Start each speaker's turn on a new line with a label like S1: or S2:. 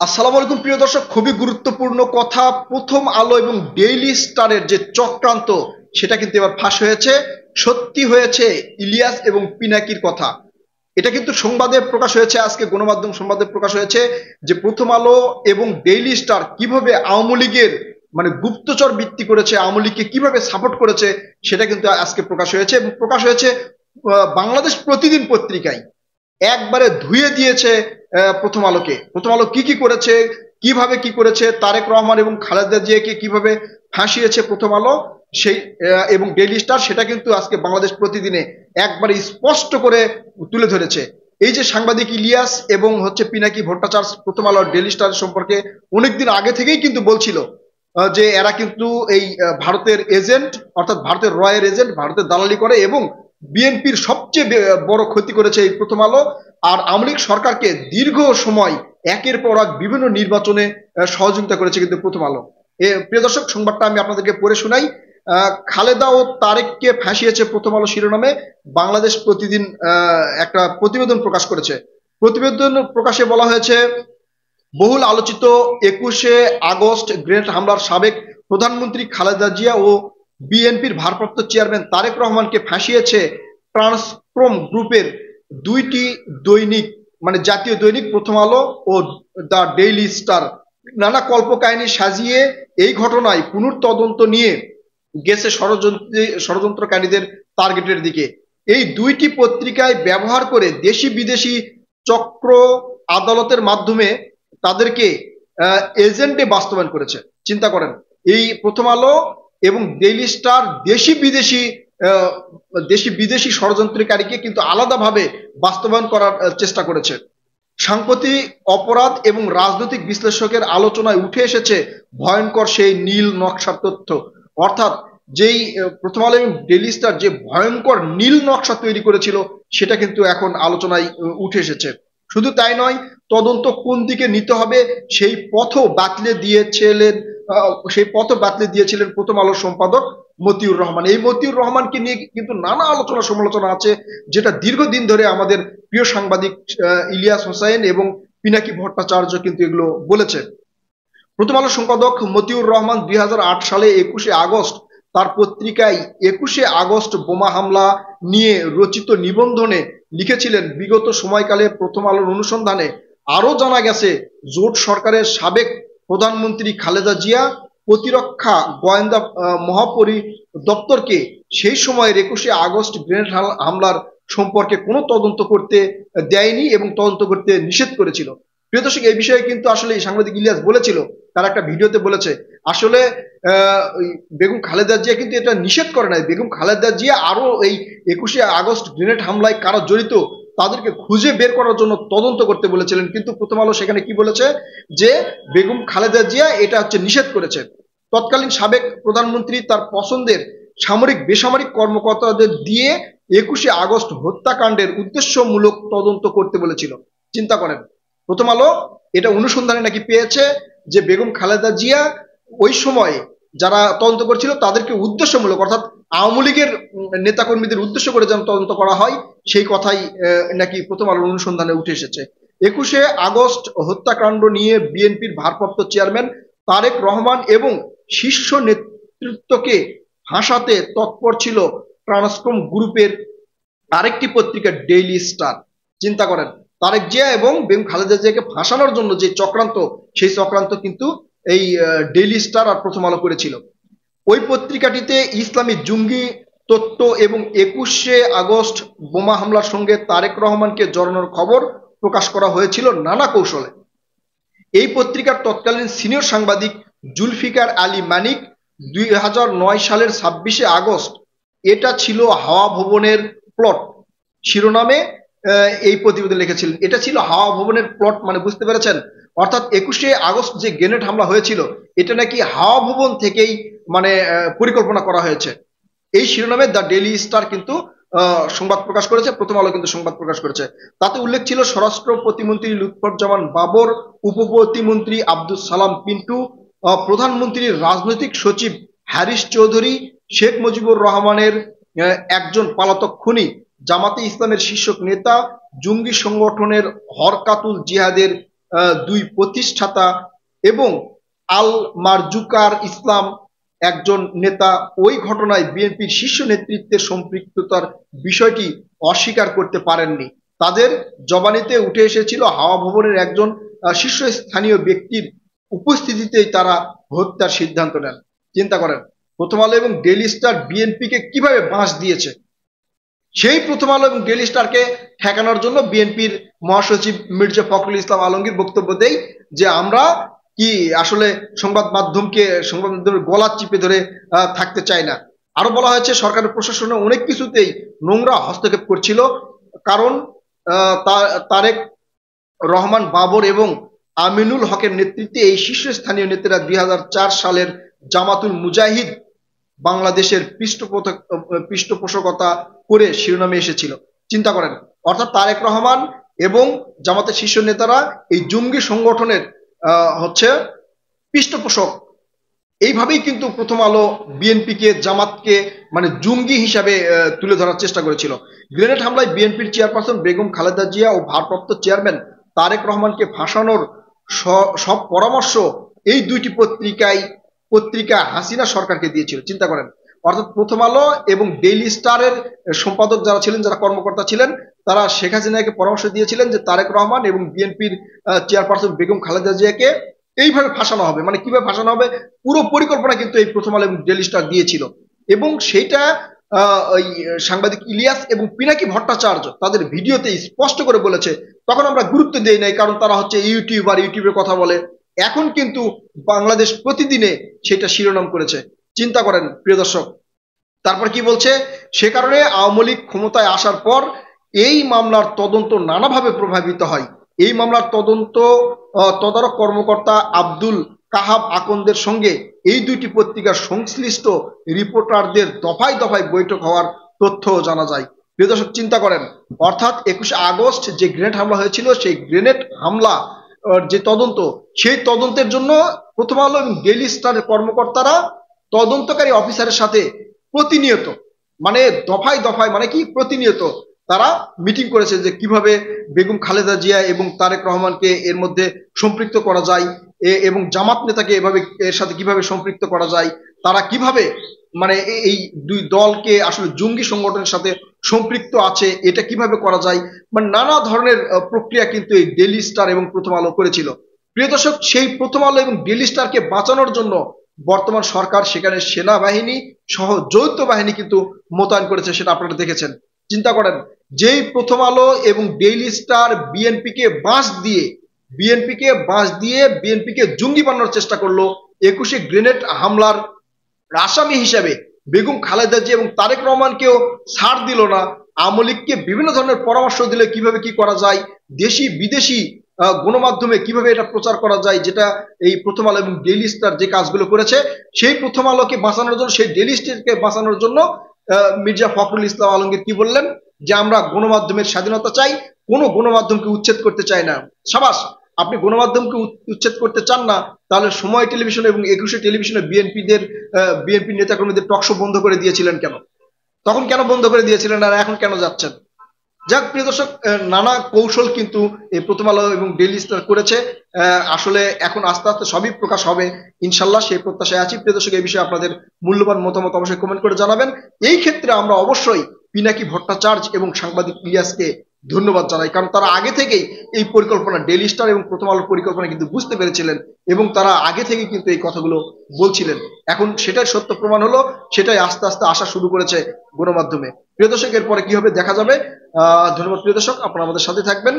S1: আসসালামু আলাইকুম প্রিয় দর্শক, খুবই গুরুত্বপূর্ণ কথা। প্রথম আলো এবং ডেইলি স্টারের যে চক্রান্ত, সেটা কিন্তু এবার ফাঁস হয়েছে। সত্যি হয়েছে ইলিয়াস এবং পিনাকির কথা। এটা কিন্তু সংবাদে প্রকাশ হয়েছে, আজকে গণমাধ্যম সংবাদে প্রকাশ হয়েছে যে প্রথম আলো এবং ডেইলি স্টার কিভাবে আওয়ামী লীগের গুপ্তচর বৃত্তি করেছে, আওয়ামী লীগকে কিভাবে সাপোর্ট করেছে, সেটা কিন্তু আজকে প্রকাশ হয়েছে। এবং প্রকাশ হয়েছে বাংলাদেশ প্রতিদিন পত্রিকায়। একবারে ধুয়ে দিয়েছে প্রথম আলোকে। প্রথম আলো কি কি করেছে, কিভাবে কি করেছে, তারেক রহমান এবং খালেদা জিয়াকে কিভাবে ফাঁসিয়েছে প্রথম আলো, সেই এবং ডেইলি স্টার, সেটা কিন্তু আজকে বাংলাদেশ প্রতিদিনে একবারে স্পষ্ট করে তুলে ধরেছে। এই যে সাংবাদিক ইলিয়াস এবং পিনাকি ভট্টাচার্য প্রথম আলো ডেইলি স্টার সম্পর্কে অনেকদিন আগে থেকেই কিন্তু বলছিল যে এরা কিন্তু এই ভারতের এজেন্ট, অর্থাৎ ভারতের রয়ের এজেন্ট, ভারতের দালালি করে এবং বিএনপির সবচেয়ে বড় ক্ষতি করেছে এই প্রথম আলো। আর আওয়ামী লীগ সরকারকে দীর্ঘ সময় একের পর এক বিভিন্ন নির্বাচনে সহযোগিতা করেছে কিন্তু প্রথম আলো। প্রিয় দর্শক, সংবাদটা আমি আপনাদেরকে পড়ে শোনাই। খালেদা ও তারেককে ফাঁসিয়েছে প্রথম আলো শিরোনামে বাংলাদেশ প্রতিদিন একটা প্রতিবেদন প্রকাশ করেছে। প্রতিবেদন প্রকাশে বলা হয়েছে, বহুল আলোচিত 21শে আগস্ট গ্রেনেড হামলার সাবেক প্রধানমন্ত্রী খালেদা জিয়া ও বিএনপির ভারপ্রাপ্ত চেয়ারম্যান তারেক রহমানকে ফাঁসিয়েছে ট্রান্সক্রম গ্রুপের দুইটি দৈনিক, জাতীয় দৈনিক প্রথম আলো ও দ্য ডেইলি স্টার। নানা কল্পকাহিনী সাজিয়ে এই ঘটনায় পুনর্তদন্ত নিয়ে গেছে ষড়যন্ত্রকারীদের টার্গেটের দিকে। এই দুইটি পত্রিকায় ব্যবহার করে দেশি বিদেশি চক্র আদালতের মাধ্যমে তাদেরকে এজেন্টে বাস্তবায়ন করেছে। চিন্তা করেন, এই প্রথম আলো এবং ডেইলি স্টার দেশি বিদেশি ষড়যন্ত্রকারীকে কিন্তু আলাদাভাবে বাস্তবায়ন করার চেষ্টা করেছে। সাম্প্রতিক অপরাধ এবং রাজনৈতিক বিশ্লেষকের আলোচনায় উঠে এসেছে ভয়ঙ্কর সেই নীল নকশার তথ্য। অর্থাৎ যেই প্রথম আলো এবং ডেইলি স্টার যে ভয়ঙ্কর নীল নকশা তৈরি করেছিল, সেটা কিন্তু এখন আলোচনায় উঠে এসেছে। শুধু তাই নয়, তদন্ত কোন দিকে নিতে হবে সেই পথও বাতলে দিয়েছিলেন প্রথম আলোর সম্পাদক মতিউর রহমান। এই মতিউর রহমানকে নিয়ে কিন্তু নানা আলোচনা সমালোচনা আছে, যেটা দীর্ঘদিন ধরে আমাদের প্রিয় সাংবাদিক ইলিয়াস হোসাইন এবং পিনাকি ভট্টাচার্য কিন্তু এগুলো বলেছে। প্রথম আলোর সম্পাদক মতিউর রহমান 2008 সালে 21শে আগস্ট তার পত্রিকায় 21শে আগস্ট বোমা হামলা নিয়ে রচিত নিবন্ধনে লিখেছিলেন, বিগত সময়কালে প্রথম আলোর অনুসন্ধানে আরো জানা গেছে জোট সরকারের সাবেক প্রধানমন্ত্রী খালেদা জিয়া প্রতিরক্ষা গোয়েন্দা মহাপরিদপ্তরকে সেই সময়ের 21শে আগস্ট গ্রেনেড হামলার সম্পর্কে কোনো তদন্ত করতে দেয়নি এবং তদন্ত করতে নিষেধ করেছিল। প্রিয় দর্শক, এই বিষয়ে কিন্তু আসলে সাংবাদিক ইলিয়াস বলেছিল, তার একটা ভিডিওতে বলেছে, আসলে বেগম খালেদা জিয়া কিন্তু এটা নিষেধ করে নাই। বেগম খালেদা জিয়া আরো এই 21শে আগস্ট গ্রেনেড হামলায় কারা জড়িত তাদেরকে খুঁজে বের করার জন্য তদন্ত করতে বলেছিলেন। কিন্তু প্রথম আলো সেখানে কি বলেছে, যে বেগম খালেদা জিয়া এটা নিষেধ করেছে। তৎকালীন সাবেক প্রধানমন্ত্রী তার পছন্দের সামরিক বেসামরিক কর্মকর্তাদের দিয়ে 21শে আগস্ট হত্যাকাণ্ডের উদ্দেশ্যমূলক তদন্ত করতে বলেছিল। চিন্তা করেন, প্রথম আলো এটা অনুসন্ধানে নাকি পেয়েছে যে বেগম খালেদা জিয়া ওই সময় যারা তদন্ত করছিল তাদেরকে উদ্দেশ্যমূলক, অর্থাৎ আওয়ামী লীগের নেতাকর্মীদের উদ্দেশ্য করে যেন তদন্ত করা হয়, সেই কথাই নাকি প্রথম আলোর অনুসন্ধানে উঠে এসেছে। 21শে আগস্ট হত্যাকাণ্ড নিয়ে বিএনপির ভারপ্রাপ্ত চেয়ারম্যান তারেক রহমান এবং শীর্ষ নেতৃত্বকে ফাঁসাতে তৎপর ছিল ট্রান্সকম গ্রুপের আরেকটি পত্রিকা ডেইলি স্টার। চিন্তা করেন, তারেক জিয়া এবং বেগম খালেদা জিয়াকে ফাঁসানোর জন্য যে চক্রান্ত, সেই চক্রান্ত কিন্তু এই ডেইলি স্টার আর প্রথম আলো করেছিল। ওই পত্রিকাটিতে ইসলামী জঙ্গি তত্ত্ব এবং 21শে আগস্ট বোমা হামলার সঙ্গে তারেক রহমানকে জড়ানোর খবর প্রকাশ করা হয়েছিল নানা কৌশলে। এই পত্রিকার তৎকালীন সিনিয়র সাংবাদিক জুলফিকার আলী মানিক 2009 সালের 26শে আগস্ট এটা ছিল হাওয়া ভবনের প্লট শিরোনামে এই প্রতিবেদন লিখেছিলেন। এটা ছিল হাওয়া ভবনের প্লট, বুঝতে পেরেছেন? অর্থাৎ 21শে আগস্ট যে গ্রেনেড হামলা হয়েছিল, এটা নাকি হাওয়া ভবন থেকেই পরিকল্পনা করা হয়েছে। এই শিরোনামে দ্য ডেইলি স্টার কিন্তু সংবাদ প্রকাশ করেছে, প্রথম আলো কিন্তু সংবাদ প্রকাশ করেছে। তাতে উল্লেখ ছিল স্বরাষ্ট্র প্রতিমন্ত্রী লুৎফুজ্জামান বাবর, উপপ্রতিমন্ত্রী আব্দুস সালাম পিন্টু, প্রধানমন্ত্রীর রাজনৈতিক সচিব হ্যারিস চৌধুরী, শেখ মুজিবুর রহমানের একজন পলাতক খুনি, জামাতে ইসলামের শীর্ষ নেতা, জঙ্গি সংগঠনের হরকাতুল জিহাদের দুই প্রতিষ্ঠাতা এবং আল মারজুকার ইসলাম একজন নেতা ওই ঘটনায় বিএনপির শীর্ষ নেতৃত্বের সম্পৃক্ততার বিষয়টি অস্বীকার করতে পারেননি। তাদের জবানিতে উঠে এসেছিল হাওয়া ভবনের একজন শীর্ষস্থানীয় ব্যক্তির উপস্থিতিতেই তারা হত্যার সিদ্ধান্ত নেন। চিন্তা করেন, প্রথম আলো এবং ডেইলি স্টার বিএনপিকে কিভাবে বাঁশ দিয়েছে। সেই প্রথম আলো এবং ডেইলি স্টারকে ঠেকানোর জন্য বিএনপির মহাসচিব মির্জা ফখরুল ইসলাম আলমগীর বক্তব্য দেয় যে আমরা কি আসলে সংবাদ মাধ্যমের গলা চিপে ধরে থাকতে চাই না। আরো বলা হয়েছে সরকারের প্রশাসনে অনেক কিছুতেই নোংরা হস্তক্ষেপ করছিল, কারণ তারেক রহমান বাবর এবং আমিনুল হকের নেতৃত্বে এই শীর্ষস্থানীয় নেতারা 2004 সালের জামাতুল মুজাহিদ বাংলাদেশের পৃষ্ঠপোষকতা করে শিরোনামে এসেছিল। চিন্তা করেন, অর্থাৎ তারেক রহমান এবং জামাতের শীর্ষ নেতারা এই জঙ্গি সংগঠনের হচ্ছে পৃষ্ঠপোষক। এইভাবেই কিন্তু প্রথম আলো বিএনপিকে জামাতকে মানে জঙ্গি হিসাবে তুলে ধরার চেষ্টা করেছিল। গ্রেনেড হামলায় বিএনপির চেয়ারপারসন বেগম খালেদা জিয়া ও ভারপ্রাপ্ত চেয়ারম্যান তারেক রহমানকে ফাঁসানোর সব পরামর্শ এই দুইটি পত্রিকা হাসিনা সরকারকে দিয়েছিল। চিন্তা করেন, অর্থাৎ প্রথম আলো এবং ডেইলি স্টারের সম্পাদক যারা ছিলেন, যারা কর্মকর্তা ছিলেন, তারা শেখ হাসিনাকে পরামর্শ দিয়েছিলেন যে তারেক রহমান এবং বিএনপির চেয়ারপারসন বেগম খালেদা জিয়াকে এইভাবে ফাঁসানো হবে। মানে কিভাবে ফাঁসানো হবে পুরো পরিকল্পনা কিন্তু এই প্রথম আলো এবং ডেইলি স্টার দিয়েছিল। এবং সেইটা ওই সাংবাদিক ইলিয়াস এবং পিনাকি ভট্টাচার্য তাদের ভিডিওতে স্পষ্ট করে বলেছে। তখন আমরা গুরুত্ব দেই নাই, কারণ তারা হচ্ছে ইউটিউবার, ইউটিউবে কথা বলে। এখন কিন্তু বাংলাদেশ প্রতিদিনে সেটা শিরোনাম করেছে। চিন্তা করেন প্রিয় দর্শক, তারপর কি বলছে, সে কারণে আওয়ামী লীগ ক্ষমতায় আসার পর এই মামলার তদন্ত নানাভাবে প্রভাবিত হয়। এই মামলার তদারক কর্মকর্তা আব্দুল কাহাব আকন্দের সঙ্গে এই দুইটি পত্রিকার সংশ্লিষ্ট রিপোর্টারদের দফায় দফায় বৈঠক হওয়ার তথ্য জানা যায়। প্রিয় দর্শক চিন্তা করেন, অর্থাৎ 21 আগস্ট যে গ্রেনেড হামলা হয়েছিল, সেই গ্রেনেড হামলা যে তদন্ত, সেই তদন্তের জন্য প্রথম আলো এবং ডেইলি স্টারের কর্মকর্তারা তদন্তকারী অফিসারের সাথে প্রতিনিয়ত মানে দফায় দফায় মানে কি প্রতিনিয়ত তারা মিটিং করেছে যে কিভাবে বেগম খালেদা জিয়া এবং তারেক রহমানকে এর মধ্যে সম্পৃক্ত করা যায় এবং জামাত নেতাকে এভাবে এর সাথে কিভাবে সম্পৃক্ত করা যায়, তারা কিভাবে মানে এই দুই দলকে আসলে জঙ্গি সংগঠনের সাথে সম্পৃক্ত আছে এটা কিভাবে করা যায়। মানে নানা ধরনের প্রক্রিয়া কিন্তু এই ডেইলি স্টার এবং প্রথম আলো করেছিল। প্রিয় দর্শক, সেই প্রথম আলো এবং ডেইলি স্টারকে বাঁচানোর জন্য বর্তমান সরকার সেখানে সেনাবাহিনী সহ যৌথ বাহিনী কিন্তু মোতায়েন করেছে, সেটা আপনারা দেখেছেন। চিন্তা করেন, যেই প্রথম আলো এবং ডেইলি স্টার বিএনপিকে বাঁশ দিয়ে বিএনপিকে জঙ্গি বানানোর চেষ্টা করলো, 21 গ্রেনেড হামলার আসামি হিসেবে বেগম খালেদা জিয়া এবং তারেক রহমানকেও ছাড় দিল না। আওয়ামী লীগকে বিভিন্ন ধরনের পরামর্শ দিলে কিভাবে কি করা যায়, দেশি বিদেশি গণমাধ্যমে কিভাবে এটা প্রচার করা যায়, যেটা এই প্রথম আলো এবং ডেইলি স্টার যে কাজগুলো করেছে, সেই প্রথম আলোকে বাঁচানোর জন্য, সেই ডেইলি স্টারকে বাঁচানোর জন্য মির্জা ফখরুল ইসলাম আলমগীর কি বললেন যে আমরা গণমাধ্যমের স্বাধীনতা চাই, কোনো গণমাধ্যমকে উচ্ছেদ করতে চাই না। সাবাস, আপনি গণমাধ্যমকে উচ্ছেদ করতে চান না, তাহলে সময় টেলিভিশন এবং 21 টেলিভিশনে বিএনপি নেতাকর্মীদের টকশো বন্ধ করে দিয়েছিলেন কেন? তখন কেন বন্ধ করে দিয়েছিলেন আর এখন কেন যাচ্ছেন? যাক প্রিয় দর্শক, নানা কৌশল কিন্তু এই প্রথম আলো এবং ডেইলি স্টার করেছে। আসলে এখন আস্তে আস্তে সবই প্রকাশ হবে ইনশাল্লাহ, সেই প্রত্যাশায় আছি। প্রিয় দর্শক, এই বিষয়ে আপনাদের মূল্যবান মতামত অবশ্যই কমেন্ট করে জানাবেন। এই ক্ষেত্রে আমরা অবশ্যই পিনাকি ভট্টাচার্য এবং সাংবাদিক ইলিয়াসকে ধন্যবাদ জানাই, কারণ তারা আগে থেকেই এই পরিকল্পনা, ডেইলি স্টার এবং প্রথম আলোর পরিকল্পনা কিন্তু বুঝতে পেরেছিলেন এবং তারা আগে থেকে কিন্তু এই কথাগুলো বলছিলেন। এখন সেটাই সত্য প্রমাণ হলো, সেটাই আস্তে আস্তে আসা শুরু করেছে গণমাধ্যমে। প্রিয় দর্শক, এরপরে কি হবে দেখা যাবে। ধন্যবাদ প্রিয় দর্শক, আপনারা আমাদের সাথে থাকবেন।